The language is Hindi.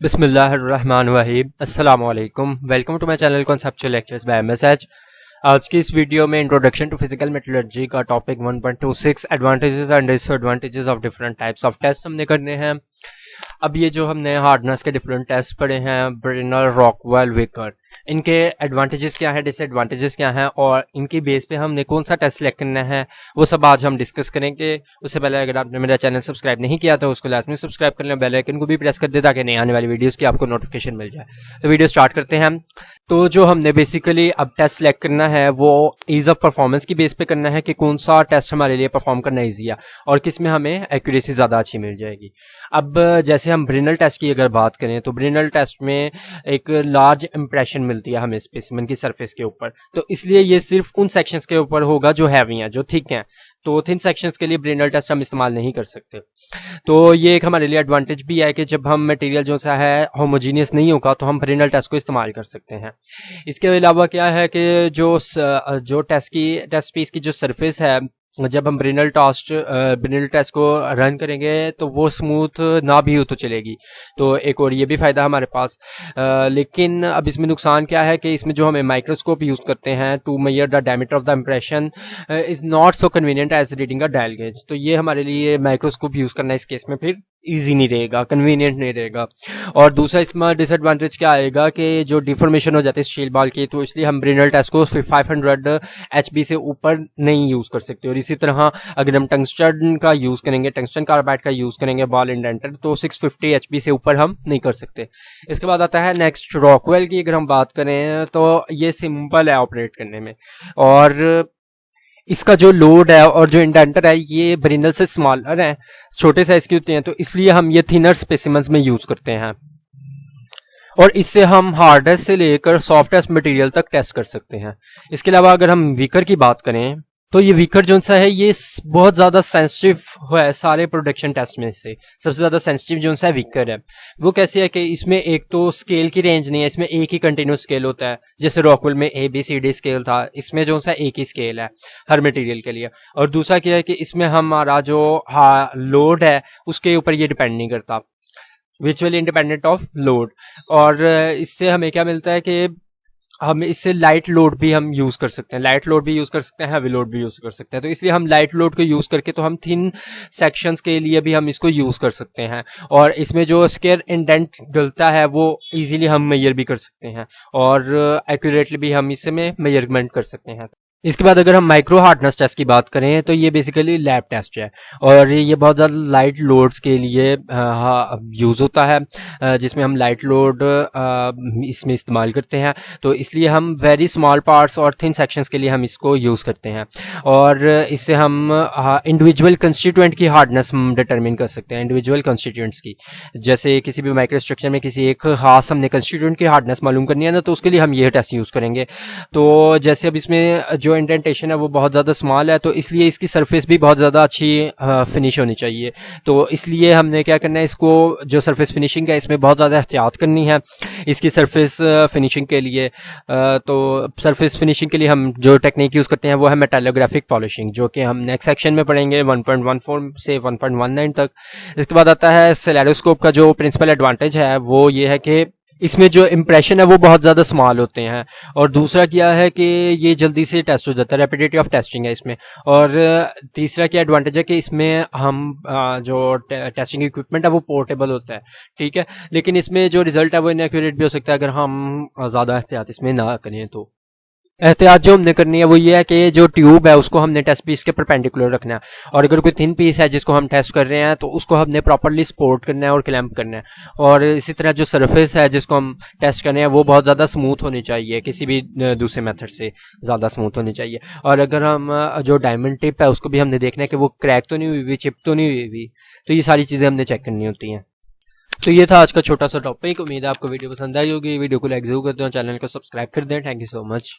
बिस्मिल्लाहिर्रहमानिर्रहीम अस्सलामुअलैकुम। Welcome to my channel conceptual lectures by MSH. आज की इस वीडियो में इंट्रोडक्शन टू फिजिकल मेटलर्जी का topic 1.26 advantages and disadvantages of different types of test हमने करने हैं। अब ये जो हमने हार्डनेस के डिफरेंट टेस्ट पढ़े हैं, ब्रेनर, रॉकवेल, विकर, इनके एडवांटेजेस क्या है, डिसएडवांटेजेस क्या हैं और इनकी बेस पे हमने कौन सा टेस्ट सेलेक्ट करना है, वो सब आज हम डिस्कस करेंगे। उससे पहले अगर आपने मेरा चैनल सब्सक्राइब नहीं किया तो उसको लाजमी सब्सक्राइब कर लें, बेल आइकन को भी प्रेस कर दे ताकि नई आने वाली वीडियोस की आपको नोटिफिकेशन मिल जाए। तो वीडियो स्टार्ट करते हैं। तो जो हमने बेसिकली अब टेस्ट सेलेक्ट करना है वो ईज ऑफ परफॉर्मेंस की बेस पे करना है कि कौन सा टेस्ट हमारे लिए परफॉर्म करना ईजी है और किस में हमें एक्यूरेसी ज़्यादा अच्छी मिल जाएगी। अब जैसे हम ब्रेनल टेस्ट की अगर बात करें तो ब्रेनल टेस्ट में एक लार्ज इंप्रेशन मिलती है हमें स्पेसिमेन की सरफेस के ऊपर, तो इसलिए ये सिर्फ उन सेक्शंस के ऊपर होगा जो हैवी हैं, जो थिक हैं। तो थिन सेक्शंस के लिए ब्रेनल टेस्ट हम इस्तेमाल नहीं कर सकते। तो ये एक हमारे लिए एडवांटेज भी है कि जब हम मटेरियल जो सा है होमोजीनियस नहीं होगा तो हम ब्रेनल टेस्ट को इस्तेमाल कर सकते हैं। इसके अलावा क्या है कि जो टेस्ट पीस की जो सरफेस है, जब हम ब्रेनल टेस्ट को रन करेंगे तो वो स्मूथ ना भी हो तो चलेगी। तो एक और ये भी फ़ायदा हमारे पास। लेकिन अब इसमें नुकसान क्या है कि इसमें जो हमें माइक्रोस्कोप यूज़ करते हैं to measure the diameter of the impression is not so convenient as reading a dial gauge. तो ये हमारे लिए माइक्रोस्कोप यूज़ करना इस केस में फिर ईजी नहीं रहेगा, कन्वीनियंट नहीं रहेगा। और दूसरा इसमें डिसएडवांटेज क्या आएगा कि जो डिफॉर्मेशन हो जाती है स्टील बॉल की, तो इसलिए हम ब्रेनल टेस्ट को 500 HB से ऊपर नहीं यूज़ कर सकते। और इसी तरह अगर हम टंगस्टन का यूज़ करेंगे, टंगस्टन कार्बाइड का यूज़ करेंगे बॉल इंडेंटर, तो 650 HB से ऊपर हम नहीं कर सकते। इसके बाद आता है नेक्स्ट रॉकवेल की। अगर हम बात करें तो ये सिंपल है ऑपरेट करने में, और इसका जो लोड है और जो इंडेंटर है ये ब्रेनल से स्मॉलर है, छोटे साइज की होते हैं, तो इसलिए हम ये थिनर स्पेसिमेंस में यूज करते हैं। और इससे हम हार्डेस्ट से लेकर सॉफ्टेस्ट मटेरियल तक टेस्ट कर सकते हैं। इसके अलावा अगर हम वीकर की बात करें तो ये वीकर जो सा है ये बहुत ज़्यादा सेंसिटिव है सारे प्रोडक्शन टेस्ट में से। सबसे ज़्यादा सेंसिटिव जो सा है वीकर है। वो कैसे है कि इसमें एक तो स्केल की रेंज नहीं है, इसमें एक ही कंटिन्यूस स्केल होता है। जैसे रॉकवेल में ABCD स्केल था, इसमें जो सा एक ही स्केल है हर मटेरियल के लिए। और दूसरा क्या है कि इसमें हमारा जो लोड है उसके ऊपर ये डिपेंड नहीं करता, विजुअली इंडिपेंडेंट ऑफ लोड। और इससे हमें क्या मिलता है कि हम इससे लाइट लोड भी हम यूज कर सकते हैं, लाइट लोड भी यूज कर सकते हैं, हैवी लोड भी यूज कर सकते हैं। तो इसलिए हम लाइट लोड को यूज करके तो हम थिन सेक्शंस के लिए भी हम इसको यूज कर सकते हैं। और इसमें जो स्केयर इंडेंट डलता है वो इजीली हम मेजर भी कर सकते हैं और एक्यूरेटली भी हम इसमें मेजरमेंट कर सकते हैं। इसके बाद अगर हम माइक्रो हार्डनेस टेस्ट की बात करें तो ये बेसिकली लैब टेस्ट है और ये बहुत ज़्यादा लाइट लोड्स के लिए यूज़ होता है, जिसमें हम लाइट लोड इसमें इस्तेमाल करते हैं। तो इसलिए हम वेरी स्मॉल पार्ट्स और थिन सेक्शंस के लिए हम इसको यूज़ करते हैं। और इससे हम इंडिविजुअल कंस्टिट्यूएंट की हार्डनेस हम डिटरमिन कर सकते हैं, इंडिविजुअल कंस्टिट्यूएंट्स की। जैसे किसी भी माइक्रो स्ट्रक्चर में किसी एक खास हमने कंस्टिट्यूएंट की हार्डनेस मालूम करनी है ना, तो उसके लिए हम ये टेस्ट यूज़ करेंगे। तो जैसे अब इसमें जो इंडेंटेशन है वो बहुत ज़्यादा स्मॉल है, तो इसलिए इसकी सरफेस भी बहुत ज़्यादा अच्छी फिनिश होनी चाहिए। तो इसलिए हमने क्या करना है, इसको जो सरफेस फिनिशिंग है इसमें बहुत ज़्यादा एहतियात करनी है इसकी सरफेस फिनिशिंग के लिए। तो सरफेस फिनिशिंग के लिए हम जो टेक्निक यूज़ करते हैं वो है मेटालोग्राफिक पॉलिशिंग, जो कि हम नेक्स्ट सेक्शन में पढ़ेंगे 1.14 से 1.19 तक। इसके बाद आता है सेलेरोस्कोप का जो प्रिंसिपल एडवांटेज है वो ये है कि इसमें जो इम्प्रेशन है वो बहुत ज़्यादा स्मॉल होते हैं। और दूसरा क्या है कि ये जल्दी से टेस्ट हो जाता है, रैपिडिटी ऑफ टेस्टिंग है इसमें। और तीसरा क्या एडवांटेज है कि इसमें हम जो टेस्टिंग इक्विपमेंट है वो पोर्टेबल होता है, ठीक है। लेकिन इसमें जो रिजल्ट है वो इनएक्यूरेट भी हो सकता है अगर हम ज़्यादा एहतियात इसमें ना करें। तो एहतियात जो हमने करनी है वो ये है कि जो ट्यूब है उसको हमने टेस्ट पीस के परपेंडिकुलर रखना है, और अगर कोई थिन पीस है जिसको हम टेस्ट कर रहे हैं तो उसको हमने प्रॉपर्ली सपोर्ट करना है और क्लैंप करना है। और इसी तरह जो सरफेस है जिसको हम टेस्ट करने हैं वो बहुत ज़्यादा स्मूथ होनी चाहिए, किसी भी दूसरे मेथड से ज़्यादा स्मूथ होनी चाहिए। और अगर हम जो डायमंड टिप है उसको भी हमने देखना है कि वो क्रैक तो नहीं हुई, चिप तो नहीं हुई। तो ये सारी चीज़ें हमने चेक करनी होती हैं। तो ये था आज का छोटा सा टॉपिक। उम्मीद है आपको वीडियो पसंद आई होगी। वीडियो को लाइक जरूर कर दें और चैनल को सब्सक्राइब कर दें। Thank you so much.